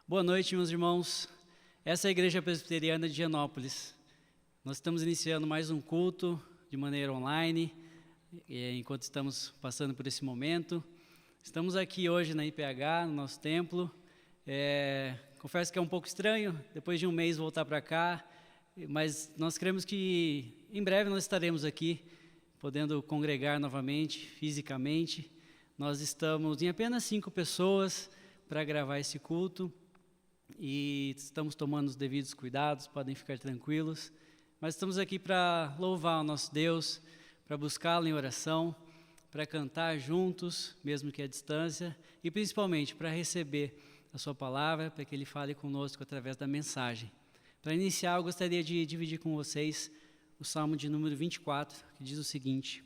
Boa noite, meus irmãos. Essa é a Igreja Presbiteriana de Higienópolis. Nós estamos iniciando mais um culto de maneira online, enquanto estamos passando por esse momento. Estamos aqui hoje na IPH, no nosso templo. Confesso que é um pouco estranho, depois de um mês voltar para cá, mas nós cremos que em breve nós estaremos aqui, podendo congregar novamente, fisicamente. Nós estamos em apenas 5 pessoas para gravar esse culto. E estamos tomando os devidos cuidados, podem ficar tranquilos, mas estamos aqui para louvar o nosso Deus, para buscá-lo em oração, para cantar juntos, mesmo que à distância, e principalmente para receber a sua palavra, para que Ele fale conosco através da mensagem. Para iniciar, eu gostaria de dividir com vocês o Salmo de número 24, que diz o seguinte: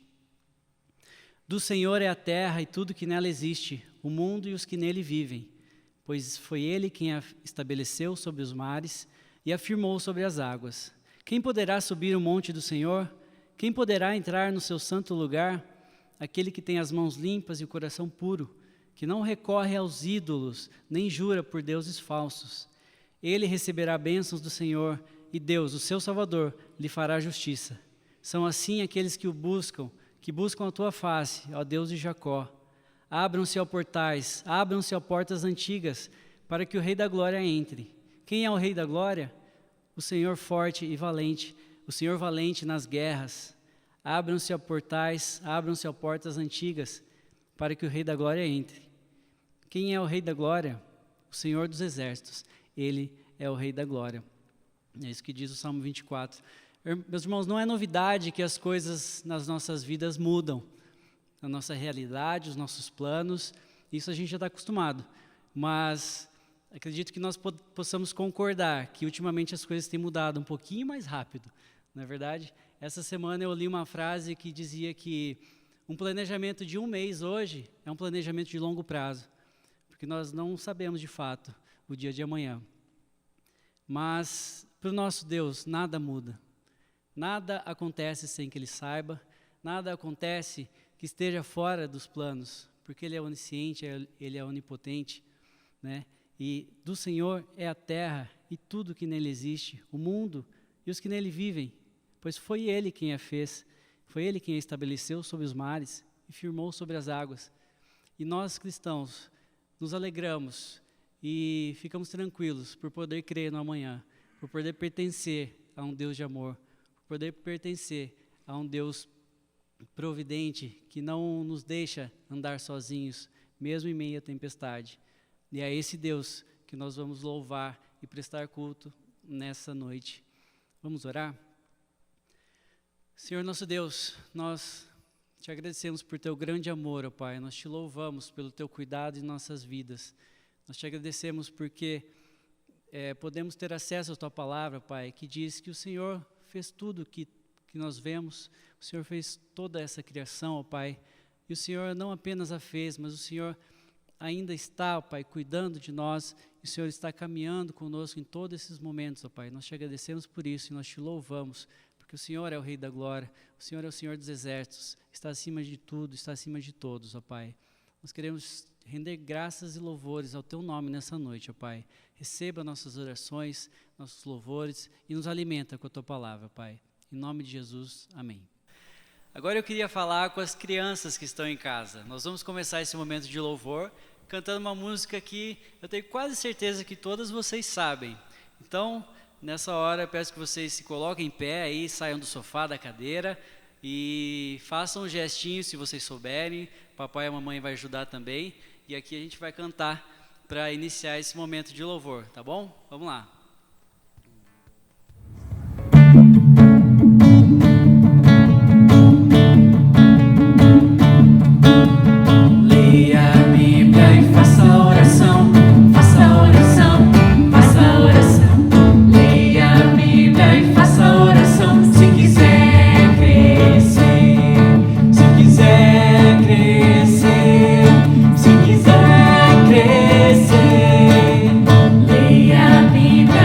Do Senhor é a terra e tudo que nela existe, o mundo e os que nele vivem. Pois foi Ele quem a estabeleceu sobre os mares e afirmou sobre as águas. Quem poderá subir o monte do Senhor? Quem poderá entrar no seu santo lugar? Aquele que tem as mãos limpas e o coração puro, que não recorre aos ídolos, nem jura por deuses falsos. Ele receberá bênçãos do Senhor, e Deus, o seu Salvador, lhe fará justiça. São assim aqueles que buscam a tua face, ó Deus de Jacó. Abram-se ao portais, abram-se ao portas antigas, para que o Rei da Glória entre. Quem é o Rei da Glória? O Senhor forte e valente, o Senhor valente nas guerras. Abram-se ao portais, abram-se ao portas antigas, para que o Rei da Glória entre. Quem é o Rei da Glória? O Senhor dos Exércitos, Ele é o Rei da Glória. É isso que diz o Salmo 24. Meus irmãos, não é novidade que as coisas nas nossas vidas mudam. A nossa realidade, os nossos planos, isso a gente já está acostumado. Mas acredito que nós possamos concordar que ultimamente as coisas têm mudado um pouquinho mais rápido, não é verdade? Essa semana eu li uma frase que dizia que um planejamento de um mês hoje é um planejamento de longo prazo, porque nós não sabemos de fato o dia de amanhã. Mas para o nosso Deus nada muda, nada acontece sem que Ele saiba, nada acontece que esteja fora dos planos, porque Ele é onisciente, Ele é onipotente, né? E do Senhor é a terra e tudo que nele existe, o mundo e os que nele vivem, pois foi Ele quem a fez, foi Ele quem a estabeleceu sobre os mares e firmou sobre as águas. E nós cristãos nos alegramos e ficamos tranquilos por poder crer no amanhã, por poder pertencer a um Deus de amor, por poder pertencer a um Deus providente, que não nos deixa andar sozinhos, mesmo em meio à tempestade. E é esse Deus que nós vamos louvar e prestar culto nessa noite. Vamos orar? Senhor nosso Deus, nós te agradecemos por teu grande amor, ó Pai. Nós te louvamos pelo teu cuidado em nossas vidas. Nós te agradecemos porque podemos ter acesso à tua palavra, Pai, que diz que o Senhor fez tudo que nós vemos. O Senhor fez toda essa criação, ó Pai, e o Senhor não apenas a fez, mas o Senhor ainda está, ó Pai, cuidando de nós, e o Senhor está caminhando conosco em todos esses momentos, ó Pai. Nós te agradecemos por isso e nós te louvamos, porque o Senhor é o Rei da Glória, o Senhor é o Senhor dos Exércitos, está acima de tudo, está acima de todos, ó Pai. Nós queremos render graças e louvores ao Teu nome nessa noite, ó Pai. Receba nossas orações, nossos louvores e nos alimenta com a Tua palavra, Pai. Em nome de Jesus, amém. Agora eu queria falar com as crianças que estão em casa. Nós vamos começar esse momento de louvor cantando uma música que eu tenho quase certeza que todas vocês sabem. Então, nessa hora eu peço que vocês se coloquem em pé aí, saiam do sofá, da cadeira e façam um gestinho se vocês souberem. Papai e a mamãe vai ajudar também. E aqui a gente vai cantar para iniciar esse momento de louvor, tá bom? Vamos lá. Leia a Bíblia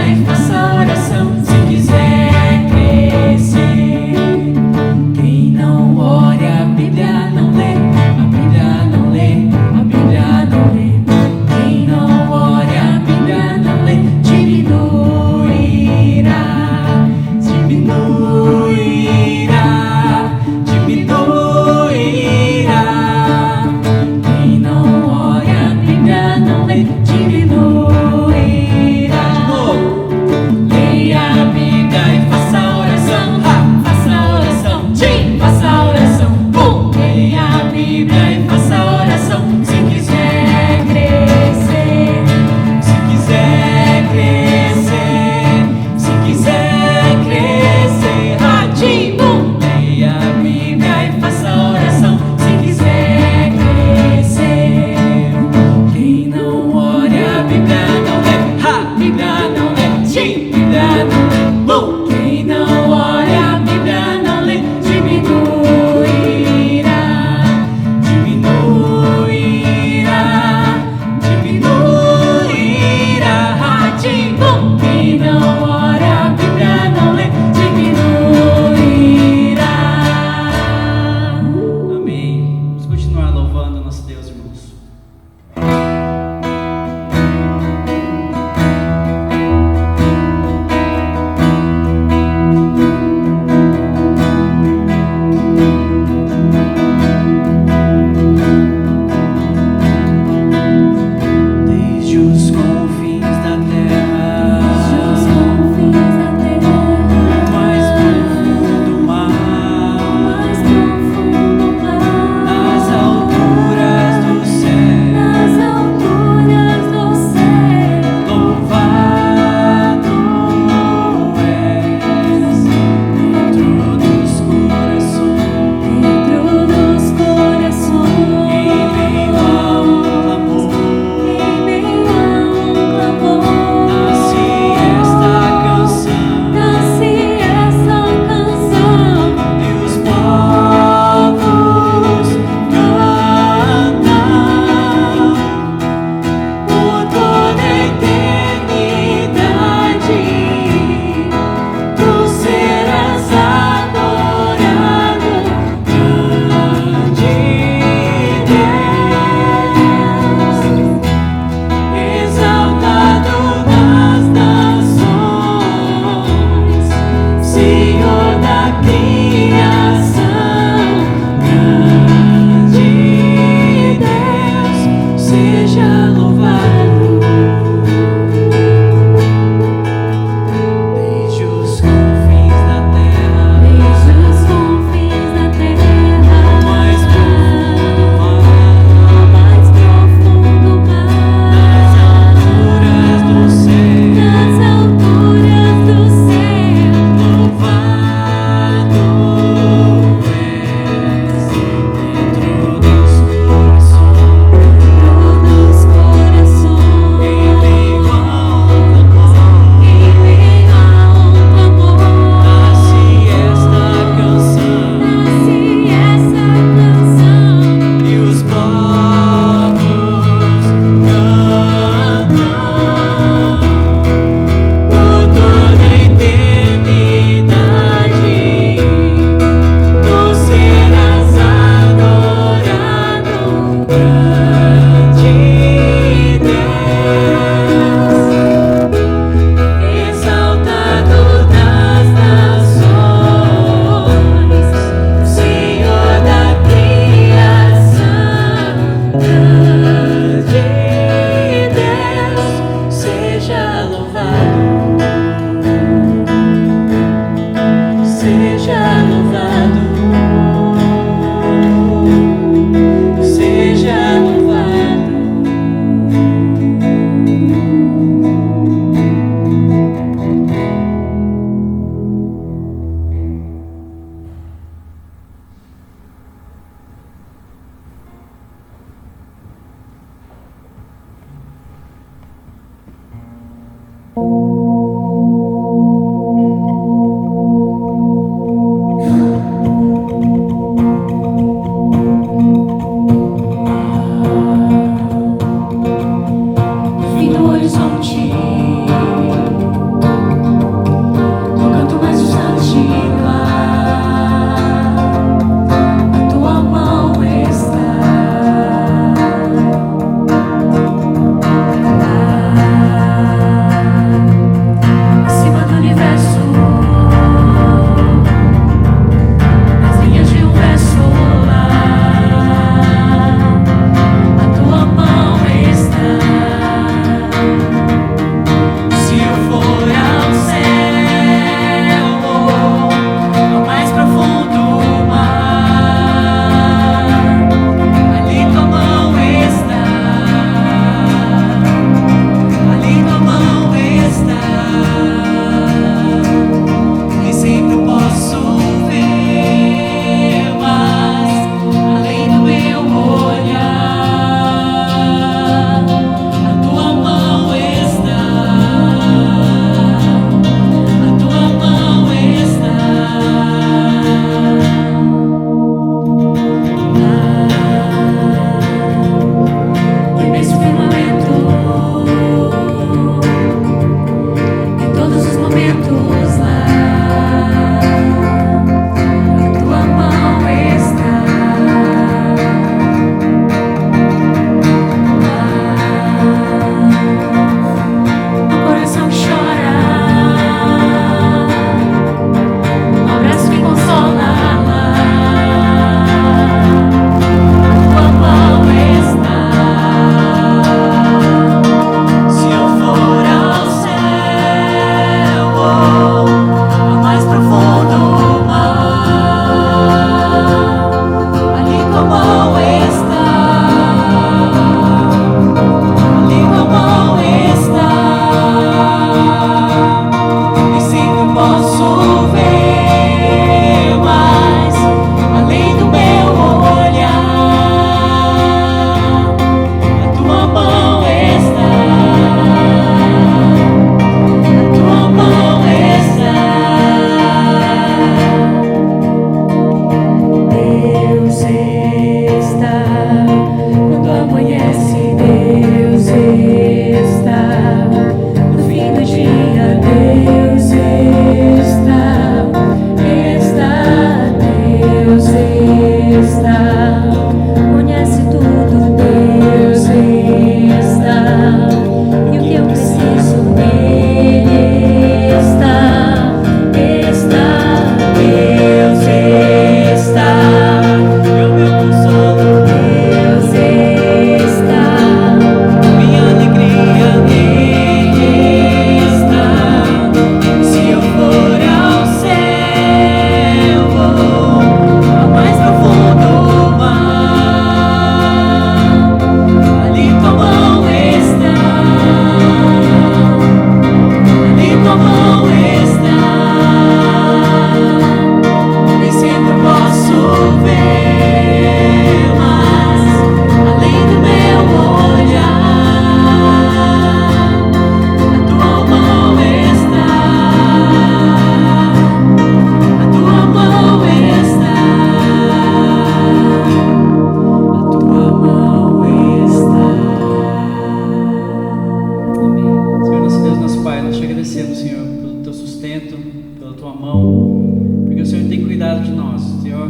pela Tua mão, porque o Senhor tem cuidado de nós. Senhor,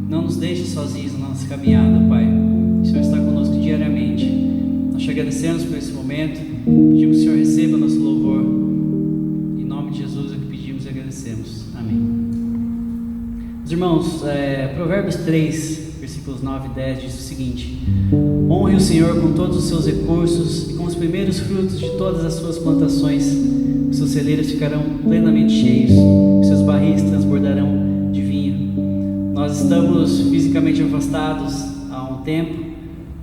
não nos deixe sozinhos na nossa caminhada, Pai. O Senhor está conosco diariamente. Nós te agradecemos por esse momento, pedimos que o Senhor receba nosso louvor. Em nome de Jesus é que pedimos e agradecemos. Amém. Os irmãos, Provérbios 3, versículos 9 e 10 diz o seguinte: honre o Senhor com todos os seus recursos e com os primeiros frutos de todas as suas plantações. Os seus celeiros ficarão plenamente cheios, os seus barris transbordarão de vinho. Nós estamos fisicamente afastados há um tempo,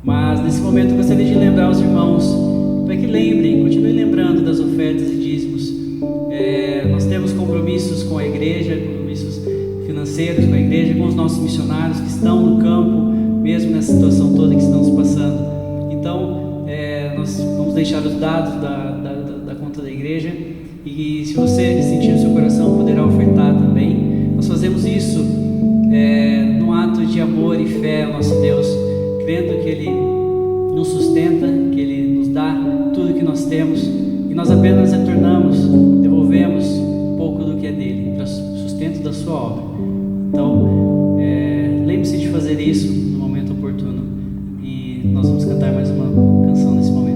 mas nesse momento eu gostaria de lembrar os irmãos para que lembrem, continuem lembrando das ofertas e dízimos. Nós temos compromissos com a igreja, compromissos financeiros com a igreja, com os nossos missionários que estão no campo, mesmo nessa situação toda que estamos passando. Então, nós vamos deixar os dados da conta da igreja, e se você sentir no seu coração, poderá ofertar também. Nós fazemos isso num ato de amor e fé ao nosso Deus, crendo que Ele nos sustenta, que Ele nos dá tudo que nós temos, e nós apenas retornamos, devolvemos um pouco do que é dele, para o sustento da sua obra. Então, lembre-se de fazer isso no momento oportuno, e nós vamos cantar mais uma canção nesse momento.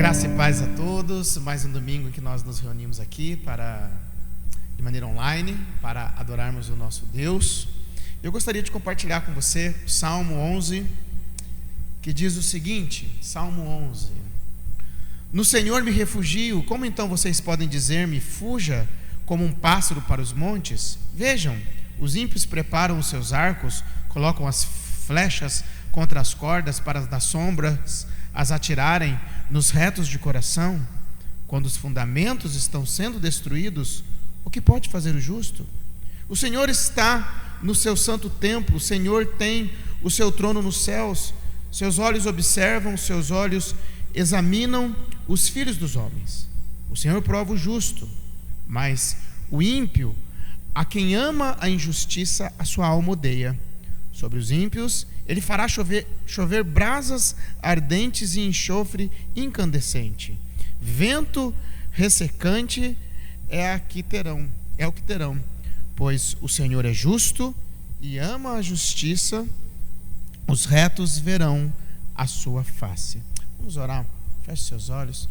Graça e paz a todos. Mais um domingo que nós nos reunimos aqui de maneira online para adorarmos o nosso Deus. Eu gostaria de compartilhar com você Salmo 11, que diz o seguinte: Salmo 11: No Senhor me refugio, como então vocês podem dizer-me, fuja como um pássaro para os montes? Vejam, os ímpios preparam os seus arcos, colocam as flechas contra as cordas para das sombras as atirarem nos retos de coração. Quando os fundamentos estão sendo destruídos, o que pode fazer o justo? O Senhor está no seu santo templo, o Senhor tem o seu trono nos céus. Seus olhos observam, seus olhos examinam os filhos dos homens. O Senhor prova o justo, mas o ímpio, a quem ama a injustiça, a sua alma odeia. Sobre os ímpios ele fará chover brasas ardentes e enxofre incandescente. Vento ressecante é o que terão, pois o Senhor é justo e ama a justiça, os retos verão a sua face. Vamos orar, feche seus olhos.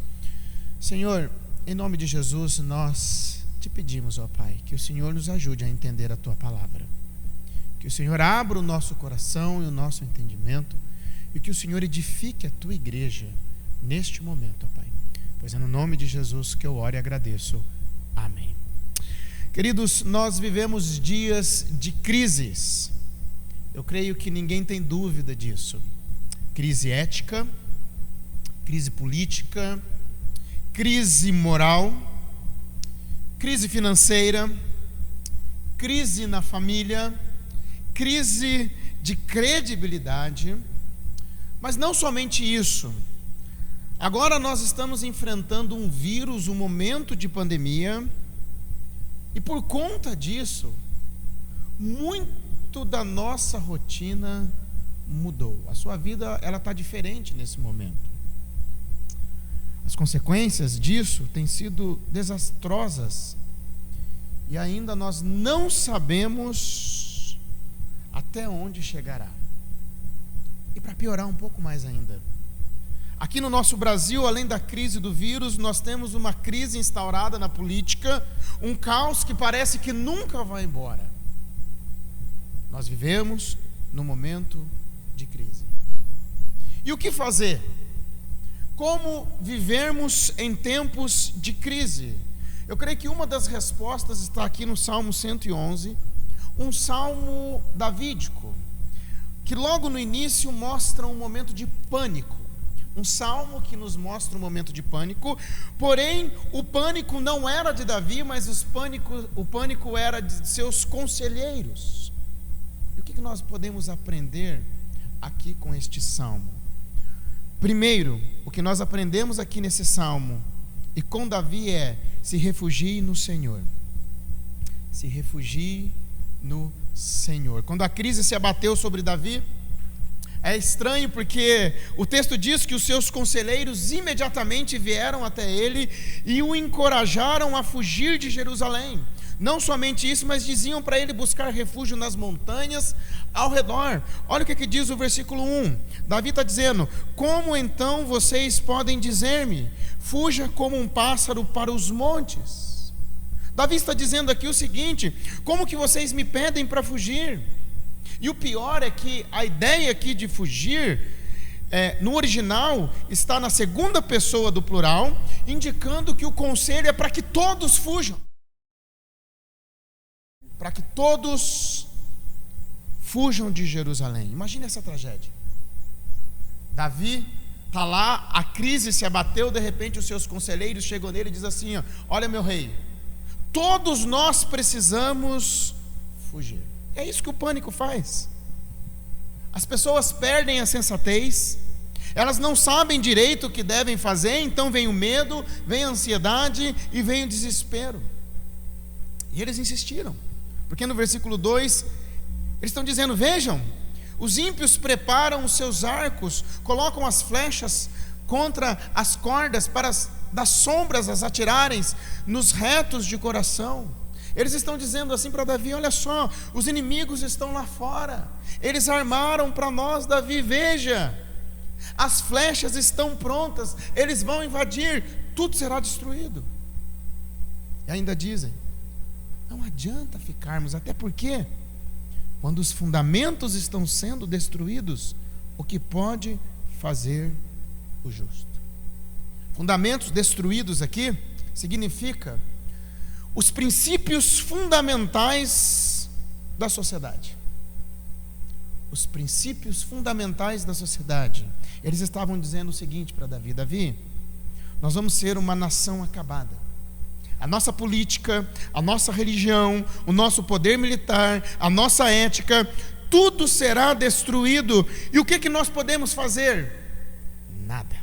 Senhor, em nome de Jesus, nós te pedimos, ó Pai, que o Senhor nos ajude a entender a tua palavra. Que o Senhor abra o nosso coração e o nosso entendimento, e que o Senhor edifique a tua igreja neste momento, ó Pai. Pois é no nome de Jesus que eu oro e agradeço. Amém. Queridos, nós vivemos dias de crises. Eu creio que ninguém tem dúvida disso. Crise ética, crise política, crise moral, crise financeira, crise na família, crise de credibilidade. Mas não somente isso. Agora nós estamos enfrentando um vírus, um momento de pandemia, e por conta disso, muito da nossa rotina mudou. A sua vida, ela está diferente nesse momento. As consequências disso têm sido desastrosas, e ainda nós não sabemos até onde chegará. E para piorar um pouco mais ainda, aqui no nosso Brasil, além da crise do vírus, nós temos uma crise instaurada na política, um caos que parece que nunca vai embora. Nós vivemos num momento de crise. E o que fazer? Como vivermos em tempos de crise? Eu creio que uma das respostas está aqui no Salmo 111, um salmo davídico, que logo no início mostra um momento de pânico. Um salmo que nos mostra um momento de pânico, porém o pânico não era de Davi, mas o pânico era de seus conselheiros. E o que nós podemos aprender aqui com este salmo? Primeiro, o que nós aprendemos aqui nesse salmo e com Davi é: se refugie no Senhor. Se refugie no Senhor. Quando a crise se abateu sobre Davi, é estranho porque o texto diz que os seus conselheiros imediatamente vieram até ele e o encorajaram a fugir de Jerusalém. Não somente isso, mas diziam para ele buscar refúgio nas montanhas ao redor. Olha o que diz o versículo 1. Davi está dizendo: como então vocês podem dizer-me, fuja como um pássaro para os montes? Davi está dizendo aqui o seguinte: como que vocês me pedem para fugir? E o pior é que a ideia aqui de fugir, no original, está na segunda pessoa do plural, indicando que o conselho é para que todos fujam. Para que todos fujam de Jerusalém. Imagine essa tragédia. Davi está lá, a crise se abateu, de repente os seus conselheiros chegam nele e dizem assim: olha, meu rei, todos nós precisamos fugir. É isso que o pânico faz. As pessoas perdem a sensatez, elas não sabem direito o que devem fazer, então vem o medo, vem a ansiedade e vem o desespero. E eles insistiram, porque no versículo 2, eles estão dizendo: vejam, os ímpios preparam os seus arcos, colocam as flechas contra as cordas para das sombras as atirarem nos retos de coração. Eles estão dizendo assim para Davi: olha só, os inimigos estão lá fora, eles armaram para nós, Davi, veja. As flechas estão prontas, eles vão invadir, tudo será destruído. E ainda dizem: não adianta ficarmos, até porque, quando os fundamentos estão sendo destruídos, o que pode fazer o justo? Fundamentos destruídos aqui significa os princípios fundamentais da sociedade. Os princípios fundamentais da sociedade. Eles estavam dizendo o seguinte para Davi: Davi, nós vamos ser uma nação acabada. A nossa política, a nossa religião, o nosso poder militar, a nossa ética, tudo será destruído. E o que nós podemos fazer? Nada.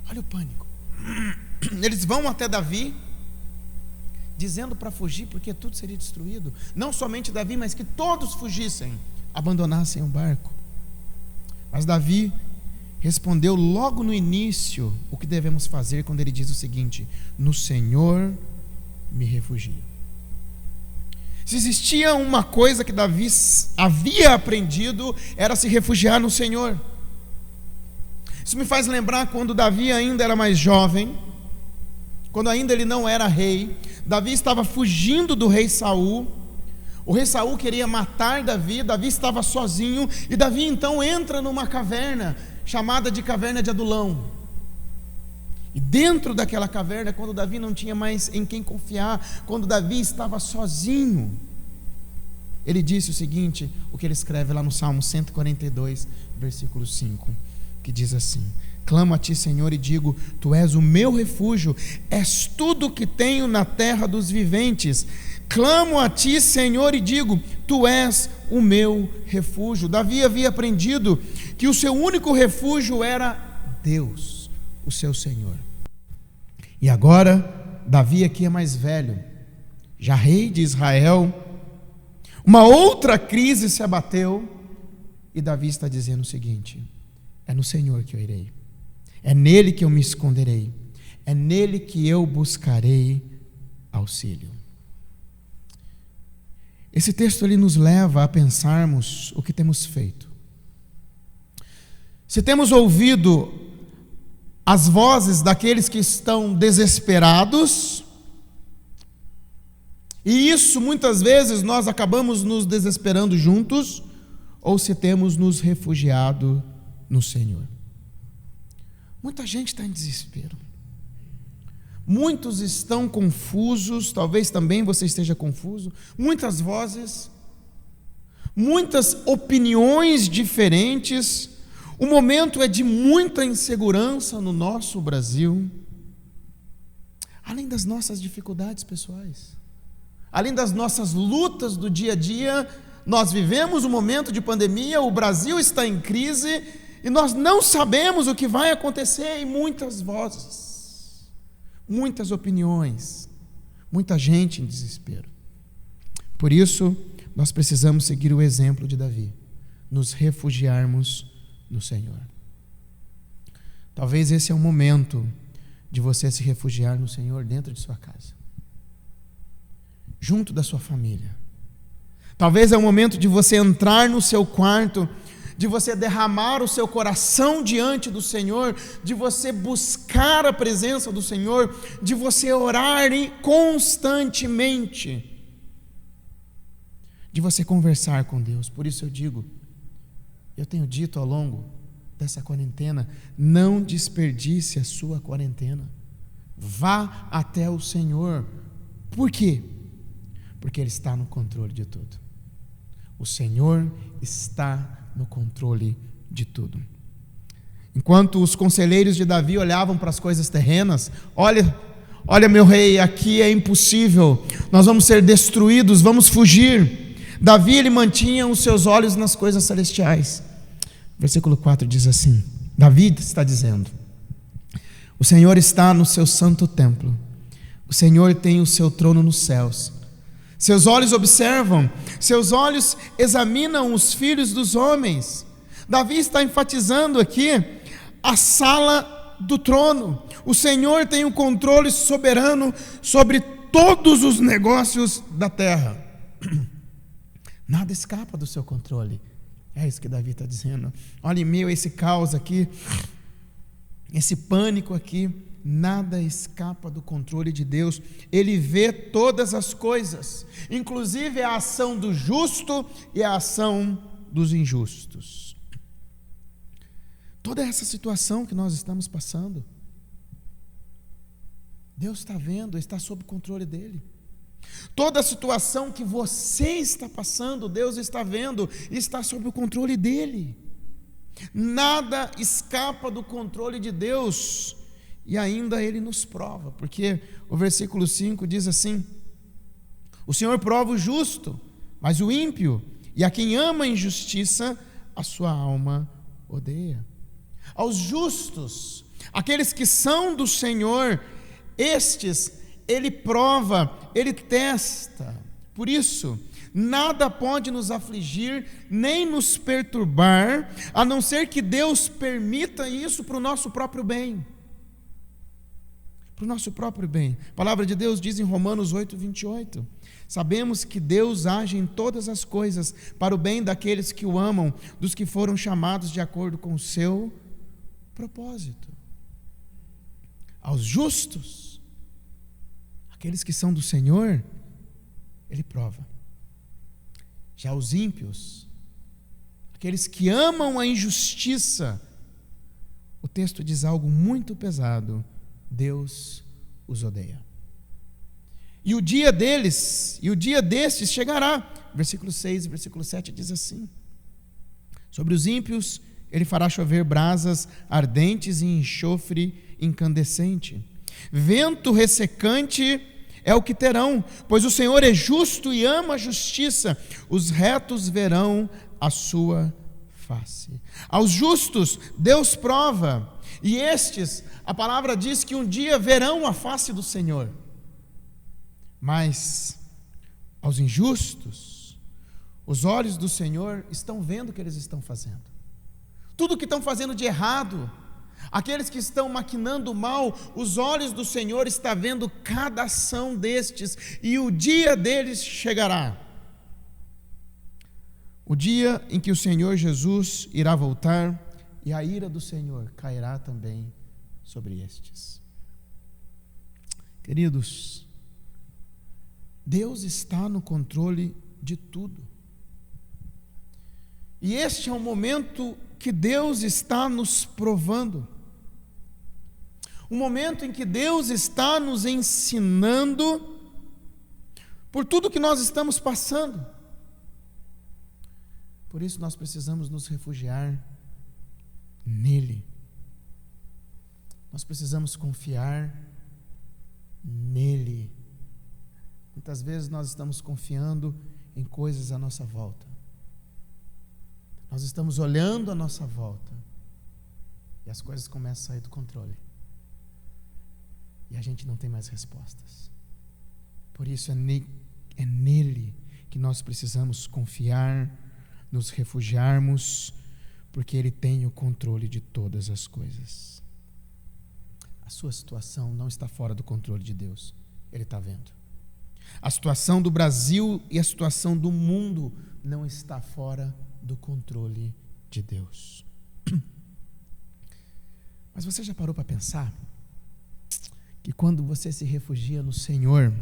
Olha o pânico. Eles vão até Davi, dizendo para fugir, porque tudo seria destruído. Não somente Davi, mas que todos fugissem, abandonassem o barco. Mas Davi respondeu logo no início o que devemos fazer, quando ele diz o seguinte: no Senhor me refugio. Se existia uma coisa que Davi havia aprendido, era se refugiar no Senhor. Isso me faz lembrar quando Davi ainda era mais jovem, quando ainda ele não era rei. Davi estava fugindo do rei Saul. O rei Saul queria matar Davi. Davi estava sozinho, e Davi então entra numa caverna chamada de caverna de Adulão. E dentro daquela caverna, quando Davi não tinha mais em quem confiar, quando Davi estava sozinho, ele disse o seguinte, o que ele escreve lá no Salmo 142, versículo 5, que diz assim: clamo a ti, Senhor, e digo: tu és o meu refúgio, és tudo que tenho na terra dos viventes. Clamo a ti, Senhor, e digo: tu és o meu refúgio. Davi havia aprendido que o seu único refúgio era Deus, o seu Senhor. E agora, Davi aqui é mais velho, já rei de Israel. Uma outra crise se abateu, e Davi está dizendo o seguinte: é no Senhor que eu irei, é nele que eu me esconderei, é nele que eu buscarei auxílio. Esse texto ali nos leva a pensarmos o que temos feito. Se temos ouvido as vozes daqueles que estão desesperados, e isso muitas vezes nós acabamos nos desesperando juntos, ou se temos nos refugiado no Senhor. Muita gente está em desespero. Muitos estão confusos, talvez também você esteja confuso. Muitas vozes, muitas opiniões diferentes. O momento é de muita insegurança no nosso Brasil. Além das nossas dificuldades pessoais, além das nossas lutas do dia a dia, nós vivemos um momento de pandemia, o Brasil está em crise, e nós não sabemos o que vai acontecer. E muitas vozes, muitas opiniões, muita gente em desespero. Por isso, nós precisamos seguir o exemplo de Davi, nos refugiarmos no Senhor. Talvez esse é o momento de você se refugiar no Senhor dentro de sua casa, junto da sua família. Talvez é o momento de você entrar no seu quarto, de você derramar o seu coração diante do Senhor, de você buscar a presença do Senhor, de você orar constantemente, de você conversar com Deus. Por isso eu digo, eu tenho dito ao longo dessa quarentena, não desperdice a sua quarentena. Vá até o Senhor. Por quê? Porque Ele está no controle de tudo. O Senhor está no controle de tudo. Enquanto os conselheiros de Davi olhavam para as coisas terrenas, olha meu rei, aqui é impossível, nós vamos ser destruídos, vamos fugir. Davi, ele mantinha os seus olhos nas coisas celestiais. Versículo 4 diz assim, Davi está dizendo: o Senhor está no seu santo templo, o Senhor tem o seu trono nos céus. Seus olhos observam, seus olhos examinam os filhos dos homens. Davi está enfatizando aqui a sala do trono. O Senhor tem um controle soberano sobre todos os negócios da terra. Nada escapa do seu controle. É isso que Davi está dizendo. Olha, em meio a esse caos aqui, esse pânico aqui, nada escapa do controle de Deus. Ele vê todas as coisas, inclusive a ação do justo e a ação dos injustos. Toda essa situação que nós estamos passando, Deus está vendo, está sob o controle dele. Toda a situação que você está passando, Deus está vendo e está sob o controle dele. Nada escapa do controle de Deus. E ainda ele nos prova, porque o versículo 5 diz assim: o Senhor prova o justo, mas o ímpio e a quem ama a injustiça, a sua alma odeia. Aos justos, aqueles que são do Senhor, estes ele prova, ele testa. Por isso, nada pode nos afligir, nem nos perturbar, a não ser que Deus permita isso para o nosso próprio bem. Para o nosso próprio bem. A palavra de Deus diz em Romanos 8:28, sabemos que Deus age em todas as coisas para o bem daqueles que o amam, dos que foram chamados de acordo com o seu propósito. Aos justos, aqueles que são do Senhor, ele prova. Já os ímpios, aqueles que amam a injustiça, o texto diz algo muito pesado: Deus os odeia. E o dia deles, e o dia destes chegará. Versículo 6 e versículo 7 diz assim: sobre os ímpios ele fará chover brasas ardentes e enxofre incandescente. Vento ressecante é o que terão, pois o Senhor é justo e ama a justiça. Os retos verão a sua face. Aos justos Deus prova, e estes, a palavra diz que um dia verão a face do Senhor. Mas aos injustos, os olhos do Senhor estão vendo o que eles estão fazendo. Tudo que estão fazendo de errado, aqueles que estão maquinando o mal, os olhos do Senhor estão vendo cada ação destes, e o dia deles chegará. O dia em que o Senhor Jesus irá voltar, e a ira do Senhor cairá também sobre estes. Queridos, Deus está no controle de tudo. E este é o momento que Deus está nos provando. Um momento em que Deus está nos ensinando por tudo que nós estamos passando. Por isso nós precisamos nos refugiar nele. Nós precisamos confiar nele. Muitas vezes nós estamos confiando em coisas à nossa volta. Nós estamos olhando à nossa volta e as coisas começam a sair do controle. E a gente não tem mais respostas. Por isso é nele que nós precisamos confiar, nos refugiarmos, porque ele tem o controle de todas as coisas. A sua situação não está fora do controle de Deus. Ele está vendo. A situação do Brasil e a situação do mundo não está fora do controle de Deus. Mas você já parou para pensar que quando você se refugia no Senhor,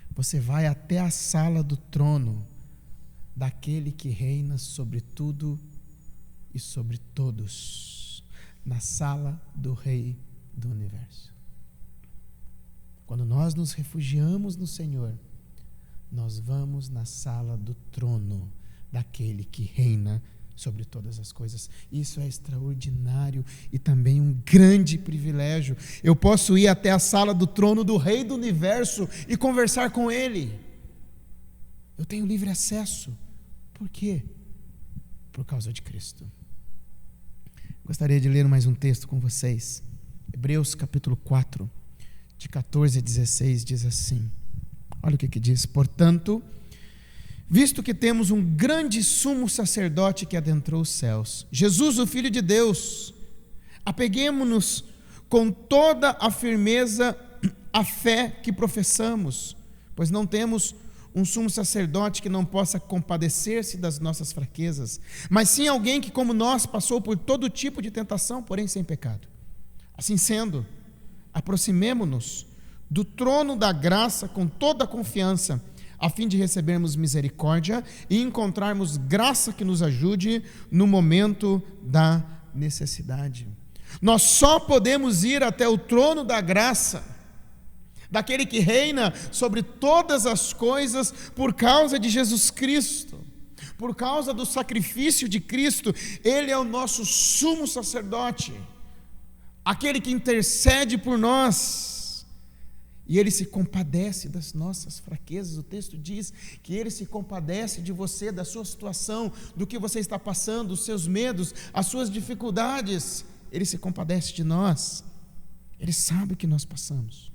você vai até a sala do trono daquele que reina sobre tudo e sobre todos, na sala do Rei do Universo. Quando nós nos refugiamos no Senhor, nós vamos na sala do trono daquele que reina sobre todas as coisas. Isso é extraordinário e também um grande privilégio. Eu posso ir até a sala do trono do Rei do Universo e conversar com Ele. Eu tenho livre acesso. Por quê? Por causa de Cristo. Gostaria de ler mais um texto com vocês. Hebreus capítulo 4, de 14 a 16, diz assim. Olha o que diz. Portanto, visto que temos um grande sumo sacerdote que adentrou os céus, Jesus, o Filho de Deus, apeguemo-nos com toda a firmeza à fé que professamos, pois não temos um sumo sacerdote que não possa compadecer-se das nossas fraquezas, mas sim alguém que, como nós, passou por todo tipo de tentação, porém sem pecado. Assim sendo, aproximemo-nos do trono da graça com toda a confiança, a fim de recebermos misericórdia e encontrarmos graça que nos ajude no momento da necessidade. Nós só podemos ir até o trono da graça, daquele que reina sobre todas as coisas, por causa de Jesus Cristo, por causa do sacrifício de Cristo. Ele é o nosso sumo sacerdote, aquele que intercede por nós, e Ele se compadece das nossas fraquezas. O texto diz que Ele se compadece de você, da sua situação, do que você está passando, os seus medos, as suas dificuldades. Ele se compadece de nós, Ele sabe o que nós passamos.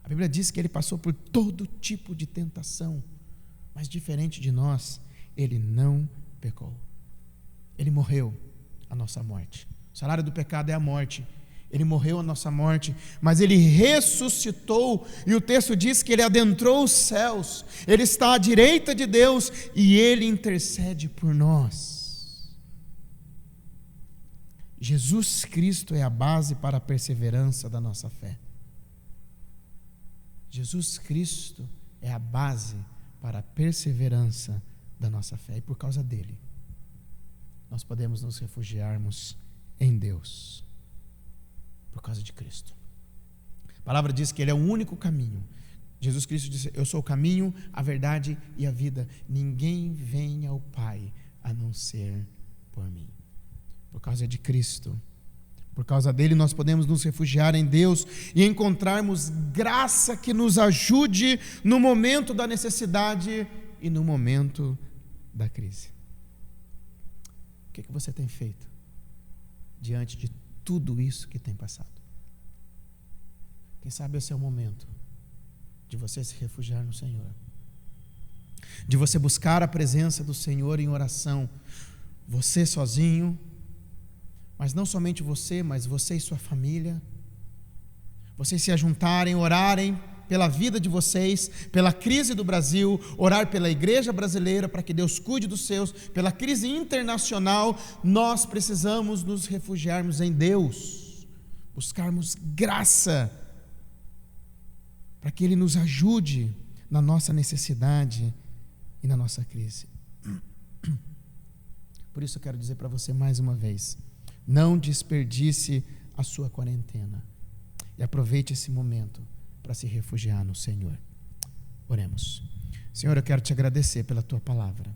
A Bíblia diz que Ele passou por todo tipo de tentação, mas diferente de nós, Ele não pecou. Ele morreu a nossa morte. O salário do pecado é a morte. Ele morreu a nossa morte, mas Ele ressuscitou, e o texto diz que Ele adentrou os céus, Ele está à direita de Deus, e Ele intercede por nós. Jesus Cristo é a base para a perseverança da nossa fé. Jesus Cristo é a base para a perseverança da nossa fé, e por causa dele, nós podemos nos refugiarmos em Deus, por causa de Cristo. A palavra diz que Ele é o único caminho. Jesus Cristo disse: eu sou o caminho, a verdade e a vida. Ninguém vem ao Pai a não ser por mim. Por causa de Cristo, por causa dele, nós podemos nos refugiar em Deus e encontrarmos graça que nos ajude no momento da necessidade e no momento da crise. O que você tem feito diante de tudo isso que tem passado? Quem sabe esse é o momento de você se refugiar no Senhor, de você buscar a presença do Senhor em oração, você sozinho, mas não somente você, mas você e sua família, vocês se ajuntarem, orarem pela vida de vocês, pela crise do Brasil, orar pela igreja brasileira para que Deus cuide dos seus, pela crise internacional. Nós precisamos nos refugiarmos em Deus, buscarmos graça para que Ele nos ajude na nossa necessidade e na nossa crise. Por isso eu quero dizer para você mais uma vez: não desperdice a sua quarentena e aproveite esse momento para se refugiar no Senhor. Oremos. Senhor, eu quero te agradecer pela tua palavra,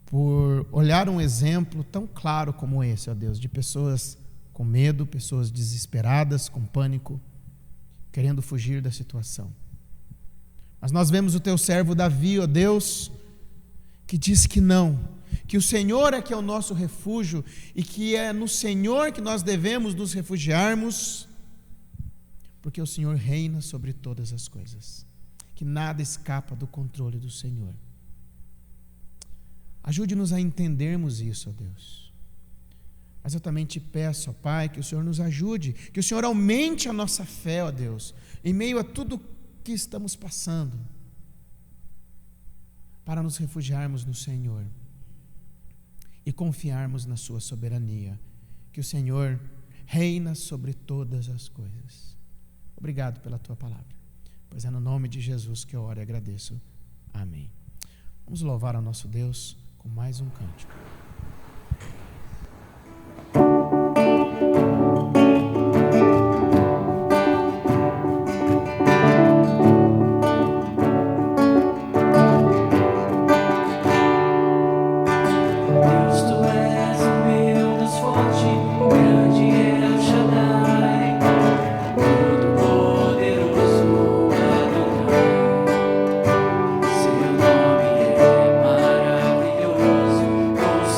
por olhar um exemplo tão claro como esse, ó Deus, de pessoas com medo, pessoas desesperadas, com pânico, querendo fugir da situação. Mas nós vemos o teu servo Davi, ó Deus, que diz que não, que o Senhor é que é o nosso refúgio e que é no Senhor que nós devemos nos refugiarmos, porque o Senhor reina sobre todas as coisas, que nada escapa do controle do Senhor. Ajude-nos a entendermos isso, ó Deus. Mas eu também te peço, ó Pai, que o Senhor nos ajude, que o Senhor aumente a nossa fé, ó Deus, em meio a tudo que estamos passando, para nos refugiarmos no Senhor e confiarmos na sua soberania, que o Senhor reina sobre todas as coisas. Obrigado pela tua palavra, pois é no nome de Jesus que eu oro e agradeço. Amém. Vamos louvar ao nosso Deus com mais um cântico.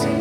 Seu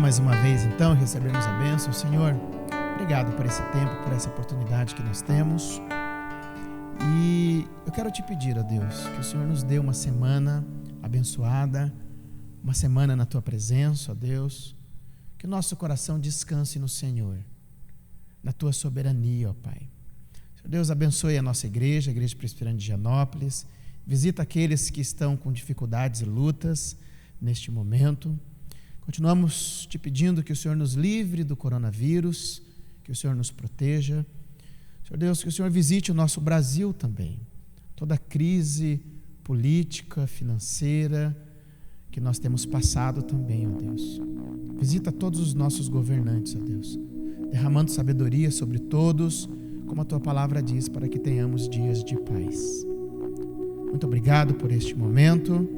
mais uma vez então e recebermos a bênção. Senhor, obrigado por esse tempo, por essa oportunidade que nós temos. E eu quero te pedir, ó Deus, que o Senhor nos dê uma semana abençoada, uma semana na Tua presença, ó Deus. Que o nosso coração descanse no Senhor, na Tua soberania, ó Pai. Senhor Deus, abençoe a nossa igreja, a Igreja Presbiteriana de Gianópolis. Visita aqueles que estão com dificuldades e lutas neste momento. Continuamos te pedindo que o Senhor nos livre do coronavírus, que o Senhor nos proteja. Senhor Deus, que o Senhor visite o nosso Brasil também. Toda a crise política, financeira que nós temos passado também, ó Deus. Visita todos os nossos governantes, ó Deus, derramando sabedoria sobre todos, como a Tua palavra diz, para que tenhamos dias de paz. Muito obrigado por este momento,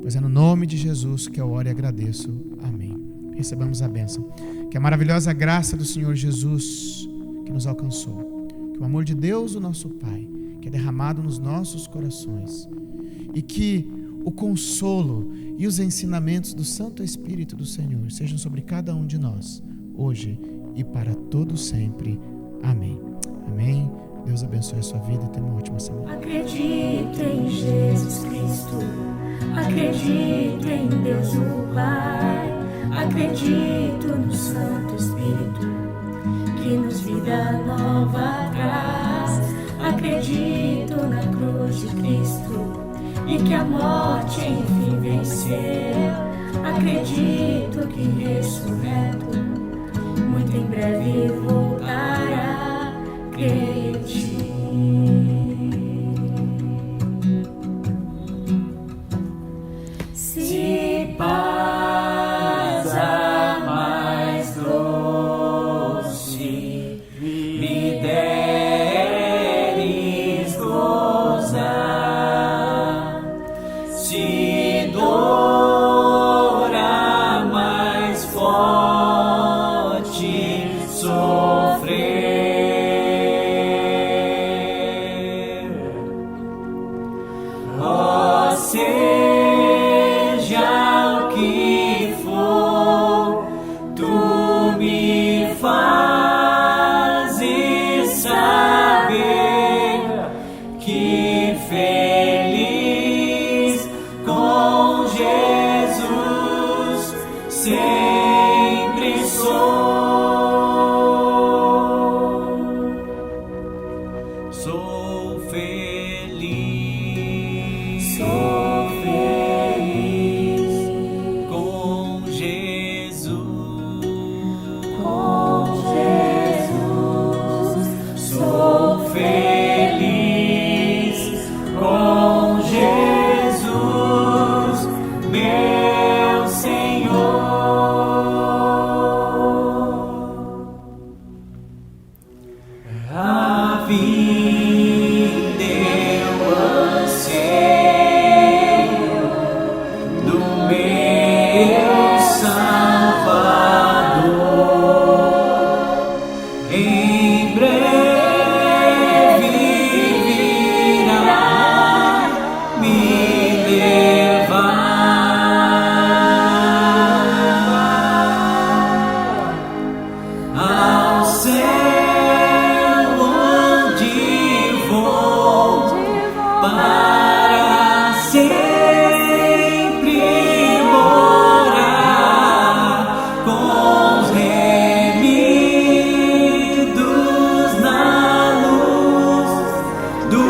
pois é no nome de Jesus que eu oro e agradeço. Amém. Recebamos a bênção. Que a maravilhosa graça do Senhor Jesus que nos alcançou, que o amor de Deus, o nosso Pai, que é derramado nos nossos corações, e que o consolo e os ensinamentos do Santo Espírito do Senhor sejam sobre cada um de nós, hoje e para todo sempre. Amém. Amém. Deus abençoe a sua vida e tenha uma ótima semana. Acredito em Jesus Cristo, acredito em Deus o Pai, acredito no Santo Espírito, que nos vida nova traz. Acredito na cruz de Cristo e que a morte enfim venceu. Acredito que ressurreto muito em breve voltará. Creio em Ti. Se paz a mais doce me deres gozar, se dor a mais forte sofrer, seja o que for, Tu me fazes saber que feliz com Jesus sempre sou feliz. Sou feliz com Jesus. Com Jesus. Sou feliz com Jesus, meu Senhor. A vida eu anseio do meu Salvador, em breve virá me levar ao céu, onde vou para sempre morar com os remidos na luz do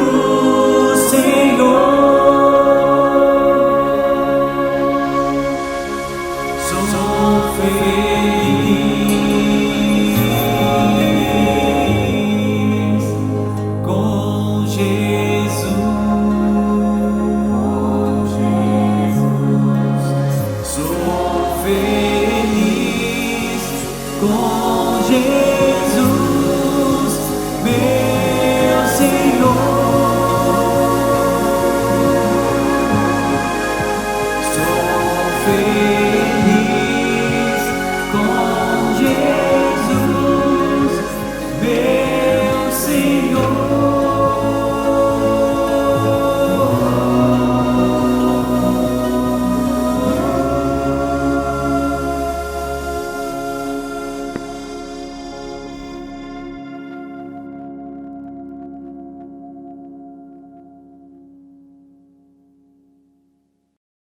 Senhor. Sou feliz com Jesus. Sou feliz com Jesus, meu Senhor. Sou feliz